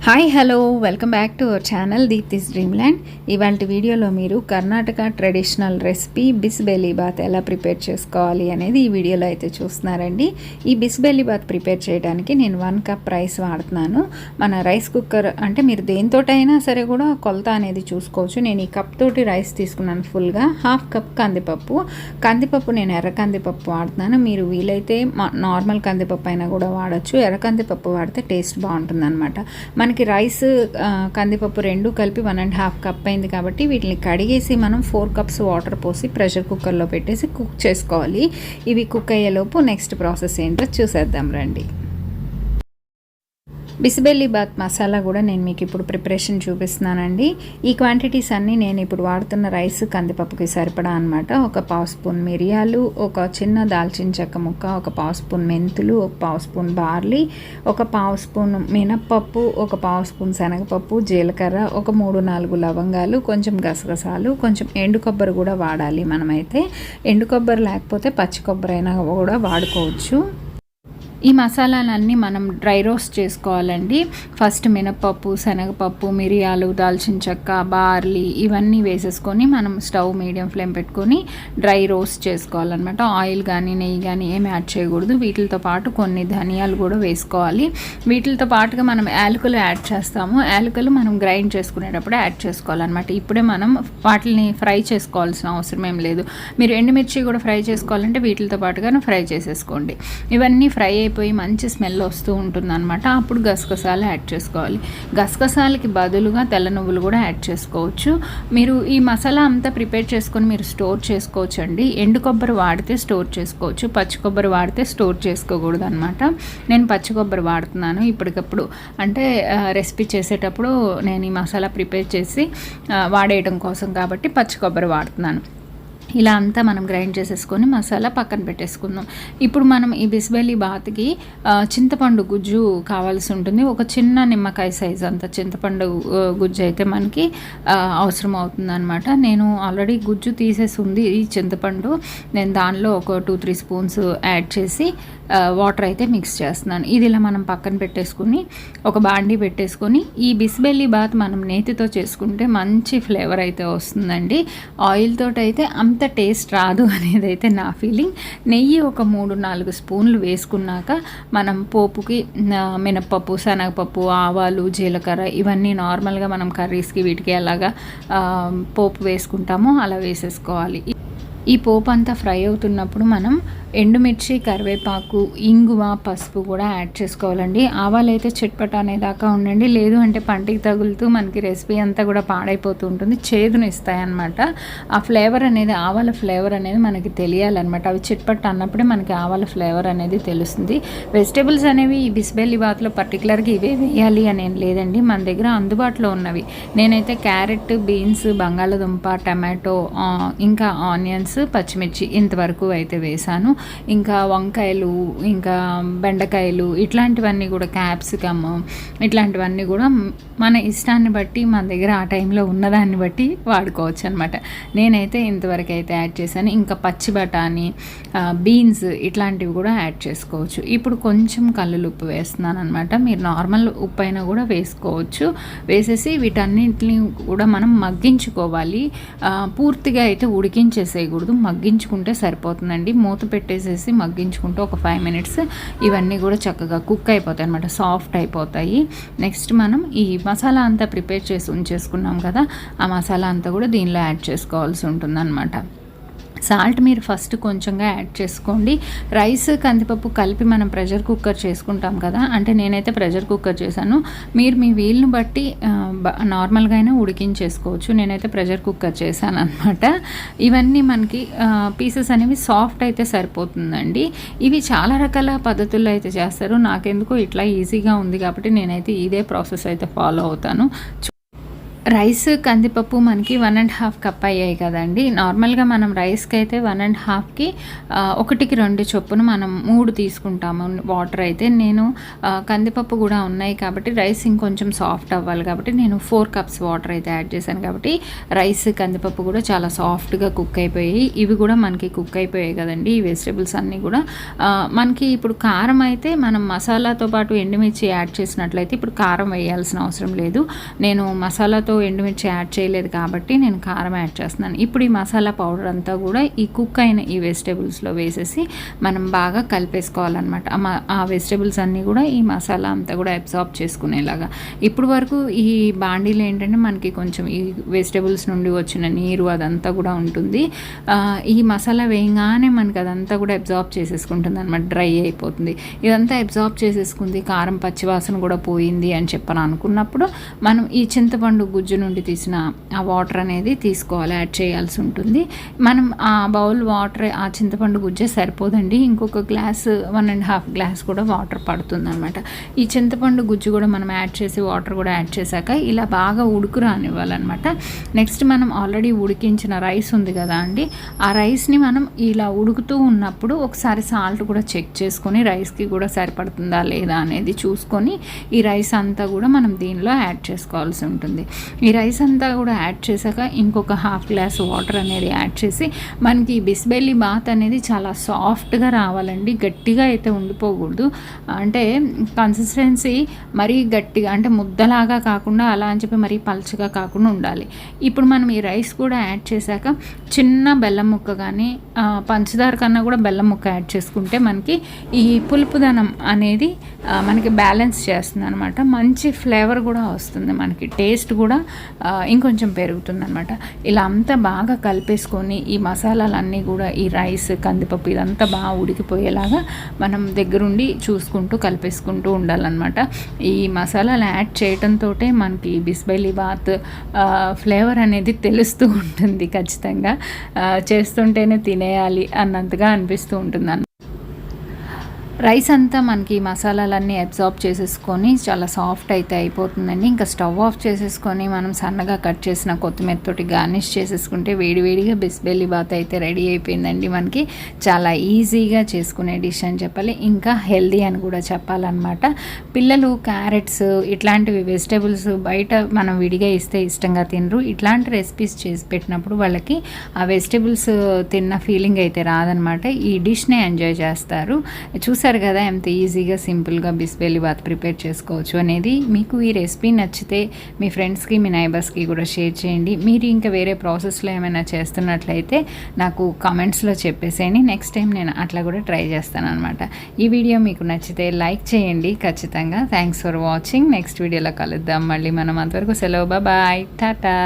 Hi hello welcome back to our channel Deepti's Dreamland. ఇవాళ వీడియోలో మీరు కర్ణాటక ట్రెడిషనల్ రెసిపీ బిసిబెలేబాత్ ఎలా ప్రిపేర్ చేసుకోవాలి అనేది ఈ వీడియోలో అయితే చూస్తున్నారండి. ఈ బిసిబెలేబాత్ ప్రిపేర్ చేయడానికి నేను 1 కప్ రైస్ వాడుతున్నాను. మన రైస్ కుక్కర్ అంటే మీరు దేనితోటైనా సరే కూడా కొలత అనేది చూసుకోవచ్చు. నేను ఈ కప్ తోటి రైస్ తీసుకున్నాను ఫుల్గా. 1/2 కప్ కందిపప్పు నేను ఎర్ర కందిపప్పు వాడుతున్నాను. మీరు వీలైతే నార్మల్ కందిపప్పు అయినా కూడా వాడచ్చు. ఎర్ర కందిపప్పు వాడితే టేస్ట్ బాగుంటుంది అనమాట. మనకి రైస్ కందిపప్పు రెండు కలిపి 1.5 కప్ అయింది కాబట్టి వీటిని కడిగేసి మనం 4 కప్స్ వాటర్ పోసి ప్రెషర్ కుక్కర్లో పెట్టేసి కుక్ చేసుకోవాలి. ఇవి కుక్ అయ్యేలోపు నెక్స్ట్ ప్రాసెస్ ఏంటో చూసేద్దాం రండి. బిసిబెలేబాత్ మసాలా కూడా నేను మీకు ఇప్పుడు ప్రిపరేషన్ చూపిస్తున్నానండి. ఈ క్వాంటిటీస్ అన్నీ నేను ఇప్పుడు వాడుతున్న రైస్ కందిపప్పుకి సరిపడా అనమాట. 1/2 స్పూన్ మిరియాలు, ఒక చిన్న దాల్చిన చెక్క ముక్క, 1/2 స్పూన్ మెంతులు, 1/2 స్పూన్ బార్లీ, 1/2 స్పూన్ మినప్పప్పు, 1/2 స్పూన్ శనగపప్పు, జీలకర్ర, ఒక 3-4 లవంగాలు, కొంచెం గసగసాలు, కొంచెం ఎండు కొబ్బరి కూడా వాడాలి. మనమైతే ఎండు కొబ్బరి లేకపోతే పచ్చి కొబ్బరి అయినా కూడా వాడుకోవచ్చు. ఈ మసాలాలన్నీ మనం డ్రై రోస్ట్ చేసుకోవాలండి. ఫస్ట్ మినపప్పు, శనగపప్పు, మిరియాలు, దాల్చిన చెక్క, బార్లీ ఇవన్నీ వేసేసుకొని మనం స్టవ్ మీడియం ఫ్లేమ్ పెట్టుకొని డ్రై రోస్ట్ చేసుకోవాలన్నమాట. ఆయిల్ కానీ నెయ్యి కానీ ఏమి యాడ్ చేయకూడదు. వీటితో పాటు కొన్ని ధనియాలు కూడా వేసుకోవాలి. వీటితో పాటుగా మనం యాలకులు యాడ్ చేస్తాము. యాలకులు మనం గ్రైండ్ చేసుకునేటప్పుడు యాడ్ చేసుకోవాలన్నమాట. ఇప్పుడే మనం వాటిని ఫ్రై చేసుకోవాల్సిన అవసరం ఏం లేదు. మీరు ఎండుమిర్చి కూడా ఫ్రై చేసుకోవాలంటే వీటితో పాటుగా ఫ్రై చేసేసుకోండి. ఇవన్నీ ఫ్రై పోయి మంచి స్మెల్ వస్తూ ఉంటుందన్నమాట. అప్పుడు గసగసాలు యాడ్ చేసుకోవాలి. గసగసాలకి బదులుగా తెల్ల నువ్వులు కూడా యాడ్ చేసుకోవచ్చు. మీరు ఈ మసాలా అంతా ప్రిపేర్ చేసుకొని మీరు స్టోర్ చేసుకోవచ్చు అండి. ఎండు కొబ్బరి వాడితే స్టోర్ చేసుకోవచ్చు, పచ్చి కొబ్బరి వాడితే స్టోర్ చేసుకోకూడదు అనమాట. నేను పచ్చి కొబ్బరి వాడుతున్నాను ఇప్పటికప్పుడు, అంటే రెసిపీ చేసేటప్పుడు నేను ఈ మసాలా ప్రిపేర్ చేసి వాడేయడం కోసం కాబట్టి పచ్చి కొబ్బరి వాడుతున్నాను. ఇలా అంతా మనం గ్రైండ్ చేసేసుకొని మసాలా పక్కన పెట్టేసుకుందాం. ఇప్పుడు మనం ఈ బిసిబెలేబాత్కి చింతపండు గుజ్జు కావాల్సి ఉంటుంది. ఒక చిన్న నిమ్మకాయ సైజు అంత చింతపండు గుజ్జు అయితే మనకి అవసరం అవుతుందన్నమాట. నేను ఆల్రెడీ గుజ్జు తీసేసి ఉంది ఈ చింతపండు. నేను దానిలో ఒక 2-3 స్పూన్స్ యాడ్ చేసి వాటర్ అయితే మిక్స్ చేస్తున్నాను. ఇది ఇలా మనం పక్కన పెట్టేసుకుని ఒక బాండీ పెట్టేసుకొని ఈ బిసిబెలేబాత్ మనం నేతితో చేసుకుంటే మంచి ఫ్లేవర్ అయితే వస్తుందండి. ఆయిల్ తోటి అయితే అంత టేస్ట్ రాదు అనేది అయితే నా ఫీలింగ్. నెయ్యి ఒక 3-4 స్పూన్లు వేసుకున్నాక మనం పోపుకి మినప్పప్పు, శనగపప్పు, ఆవాలు, జీలకర్ర ఇవన్నీ నార్మల్గా మనం కర్రీస్కి వీటికి ఎలాగా పోపు వేసుకుంటామో అలా వేసేసుకోవాలి. ఈ పోపు అంతా ఫ్రై అవుతున్నప్పుడు మనం ఎండుమిర్చి, కరివేపాకు, ఇంగువ, పసుపు కూడా యాడ్ చేసుకోవాలండి. ఆవాలు అయితే చిట్పట అనేదాకా ఉండండి, లేదు అంటే పంటికి తగులుతూ మనకి రెసిపీ అంతా కూడా పాడైపోతూ ఉంటుంది, చేదును ఇస్తాయన్నమాట. ఆ ఫ్లేవర్ అనేది, ఆవాల ఫ్లేవర్ అనేది మనకి తెలియాలన్నమాట. అవి చిట్పట్ అన్నప్పుడే మనకి ఆవాల ఫ్లేవర్ అనేది తెలుస్తుంది. వెజిటేబుల్స్ అనేవి ఈ బిసిబెలేబాత్లో పర్టికులర్గా ఇవే వేయాలి అని ఏం లేదండి, మన దగ్గర అందుబాటులో ఉన్నవి. నేనైతే క్యారెట్, బీన్స్, బంగాళదుంప, టమాటో, ఇంకా ఆనియన్స్, పచ్చిమిర్చి ఇంతవరకు అయితే వేసాను. ఇంకా వంకాయలు, ఇంకా బెండకాయలు ఇట్లాంటివన్నీ కూడా, క్యాప్సికమ్ ఇట్లాంటివన్నీ కూడా మన ఇష్టాన్ని బట్టి మన దగ్గర ఆ టైంలో ఉన్నదాన్ని బట్టి వాడుకోవచ్చు అనమాట. నేనైతే ఇంతవరకు అయితే యాడ్ చేశాను. ఇంకా పచ్చి బఠానీ, బీన్స్ ఇట్లాంటివి కూడా యాడ్ చేసుకోవచ్చు. ఇప్పుడు కొంచెం కల్లులు ఉప్పు వేస్తున్నాను అనమాట. మీరు నార్మల్ ఉప్పు అయినా కూడా వేసుకోవచ్చు. వేసేసి వీటన్నింటిని కూడా మనం మగ్గించుకోవాలి. పూర్తిగా అయితే ఉడికించేసేయకూడదు, మగ్గించుకుంటే సరిపోతుందండి. మూత పెట్టేసేసి మగ్గించుకుంటూ ఒక 5 మినిట్స్ ఇవన్నీ కూడా చక్కగా కుక్ అయిపోతాయి అనమాట, సాఫ్ట్ అయిపోతాయి. నెక్స్ట్ మనం ఈ మసాలా అంతా ప్రిపేర్ చేసి ఉంచేసుకున్నాం కదా, ఆ మసాలా అంతా కూడా దీనిలో యాడ్ చేసుకోవాల్సి ఉంటుందన్నమాట. సాల్ట్ మీరు ఫస్ట్ కొంచెంగా యాడ్ చేసుకోండి. రైస్, కందిపప్పు కలిపి మనం ప్రెషర్ కుక్కర్ చేసుకుంటాం కదా, అంటే నేనైతే ప్రెషర్ కుక్కర్ చేశాను. మీరు మీ వీలుని బట్టి నార్మల్గా అయినా ఉడికించేసుకోవచ్చు. నేనైతే ప్రెషర్ కుక్కర్ చేశాను అనమాట. ఇవన్నీ మనకి పీసెస్ అనేవి సాఫ్ట్ అయితే సరిపోతుందండి. ఇవి చాలా రకాల పద్ధతుల్లో అయితే చేస్తారు. నాకెందుకో ఇట్లా ఈజీగా ఉంది కాబట్టి నేనైతే ఇదే ప్రాసెస్ అయితే ఫాలో అవుతాను. రైస్ కందిపప్పు మనకి 1.5 కప్ అయ్యాయి కదండి. నార్మల్గా మనం రైస్కి అయితే 1.5కి 1కి 2 చొప్పున మనం 3 తీసుకుంటాము వాటర్ అయితే. నేను కందిపప్పు కూడా ఉన్నాయి కాబట్టి రైస్ ఇంకొంచెం సాఫ్ట్ అవ్వాలి కాబట్టి నేను 4 కప్స్ వాటర్ అయితే యాడ్ చేశాను. కాబట్టి రైస్ కందిపప్పు కూడా చాలా సాఫ్ట్గా కుక్ అయిపోయాయి. ఇవి కూడా మనకి కుక్ అయిపోయాయి కదండి. ఈ వెజిటేబుల్స్ అన్నీ కూడా మనకి ఇప్పుడు కారం అయితే మనం మసాలాతో పాటు ఎండుమిర్చి యాడ్ చేసినట్లయితే ఇప్పుడు కారం వేయాల్సిన అవసరం లేదు. నేను మసాలాతో ఎండుమిర్చి యాడ్ చేయలేదు కాబట్టి నేను కారం యాడ్ చేస్తున్నాను. ఇప్పుడు ఈ మసాలా పౌడర్ అంతా కూడా ఈ కుక్ అయిన ఈ వెజిటేబుల్స్లో వేసేసి మనం బాగా కలిపేసుకోవాలన్నమాట. ఆ వెజిటేబుల్స్ అన్నీ కూడా ఈ మసాలా అంతా కూడా అబ్జార్బ్ చేసుకునేలాగా. ఇప్పుడు వరకు ఈ బాండీలో ఏంటంటే మనకి కొంచెం ఈ వెజిటేబుల్స్ నుండి వచ్చిన నీరు అదంతా కూడా ఉంటుంది. ఈ మసాలా వేయగానే మనకి అదంతా కూడా అబ్జార్బ్ చేసేసుకుంటుంది అనమాట, డ్రై అయిపోతుంది. ఇదంతా అబ్జార్బ్ చేసేసుకుంది, కారం పచ్చివాసన కూడా పోయింది అని చెప్పని అనుకున్నప్పుడు మనం ఈ చింతపండు గుజ్జు నుండి తీసిన ఆ వాటర్ అనేది తీసుకోవాలి, యాడ్ చేయాల్సి ఉంటుంది. మనం ఆ బౌల్ వాటర్, ఆ చింతపండు గుజ్జే సరిపోదండి, ఇంకొక గ్లాస్ 1.5 గ్లాస్ కూడా వాటర్ పడుతుంది అనమాట. ఈ చింతపండు గుజ్జు కూడా మనం యాడ్ చేసి వాటర్ కూడా యాడ్ చేశాక ఇలా బాగా ఉడుకు రానివ్వాలన్నమాట. నెక్స్ట్ మనం ఆల్రెడీ ఉడికించిన రైస్ ఉంది కదా అండి, ఆ రైస్ని మనం ఇలా ఉడుకుతూ ఉన్నప్పుడు ఒకసారి సాల్ట్ కూడా చెక్ చేసుకొని రైస్కి కూడా సరిపడుతుందా లేదా అనేది చూసుకొని ఈ రైస్ అంతా కూడా మనం దీనిలో యాడ్ చేసుకోవాల్సి ఉంటుంది. ఈ రైస్ అంతా కూడా యాడ్ చేశాక ఇంకొక 1/2 గ్లాస్ వాటర్ అనేది యాడ్ చేసి మనకి బిసిబెల్లిబాత్ అనేది చాలా సాఫ్ట్గా రావాలండి, గట్టిగా అయితే ఉండిపోకూడదు. అంటే కన్సిస్టెన్సీ మరీ గట్టిగా అంటే ముద్దలాగా కాకుండా అలా అని చెప్పి మరీ పల్చగా కాకుండా ఉండాలి. ఇప్పుడు మనం ఈ రైస్ కూడా యాడ్ చేశాక చిన్న బెల్లం ముక్క కానీ పంచదార కన్నా కూడా బెల్లం ముక్క యాడ్ చేసుకుంటే మనకి ఈ పులుపుదనం అనేది మనకి బ్యాలెన్స్ చేస్తుంది అనమాట. మంచి ఫ్లేవర్ కూడా వస్తుంది, మనకి టేస్ట్ కూడా ఇంకొంచెం పెరుగుతుంది అనమాట. ఇలా అంతా బాగా కలిపేసుకొని ఈ మసాలాలన్నీ కూడా ఈ రైస్ కందిపప్పు ఇదంతా బాగా ఉడికిపోయేలాగా మనం దగ్గరుండి చూసుకుంటూ కలిపేసుకుంటూ ఉండాలన్నమాట. ఈ మసాలాలు యాడ్ చేయడంతో మనకి బిసిబెల్లిబాత్ ఫ్లేవర్ అనేది తెలుస్తూ ఉంటుంది. ఖచ్చితంగా చేస్తుంటేనే తినేయాలి అన్నంతగా అనిపిస్తూ ఉంటుంది. రైస్ అంతా మనకి మసాలాలన్నీ అబ్జార్బ్ చేసేసుకొని చాలా సాఫ్ట్ అయితే అయిపోతుందండి. ఇంకా స్టవ్ ఆఫ్ చేసేసుకొని మనం సన్నగా కట్ చేసిన కొత్తిమీరతోటి గార్నిష్ చేసేసుకుంటే వేడివేడిగా బిసిబెల్లిబాత్ అయితే రెడీ అయిపోయిందండి. మనకి చాలా ఈజీగా చేసుకునే డిష్ అని చెప్పాలి, ఇంకా హెల్దీ అని కూడా చెప్పాలన్నమాట. పిల్లలు క్యారెట్స్ ఇట్లాంటివి వెజిటేబుల్స్ బయట మనం విడిగా ఇస్తే ఇష్టంగా తినరు. ఇట్లాంటి రెసిపీస్ చేసి పెట్టినప్పుడు వాళ్ళకి ఆ వెజిటేబుల్స్ తిన్న ఫీలింగ్ అయితే రాదనమాట. ఈ డిష్నే ఎంజాయ్ చేస్తారు. చూసారు కదా ఎంత ఈజీగా సింపుల్గా బిసిబెల్లిబాత్ ప్రిపేర్ చేసుకోవచ్చు అనేది. మీకు ఈ రెసిపీ నచ్చితే మీ ఫ్రెండ్స్కి మీ నైబర్స్కి కూడా షేర్ చేయండి. మీరు ఇంకా వేరే ప్రాసెస్లో ఏమైనా చేస్తున్నట్లయితే నాకు కామెంట్స్లో చెప్పేసేయండి. నెక్స్ట్ టైం నేను అట్లా కూడా ట్రై చేస్తాను అనమాట. ఈ వీడియో మీకు నచ్చితే లైక్ చేయండి ఖచ్చితంగా. Thanks for watching. నెక్స్ట్ వీడియోలో కలుద్దాం మళ్ళీ మనం. అంతవరకు సెలవు, బాయ్, టాటా.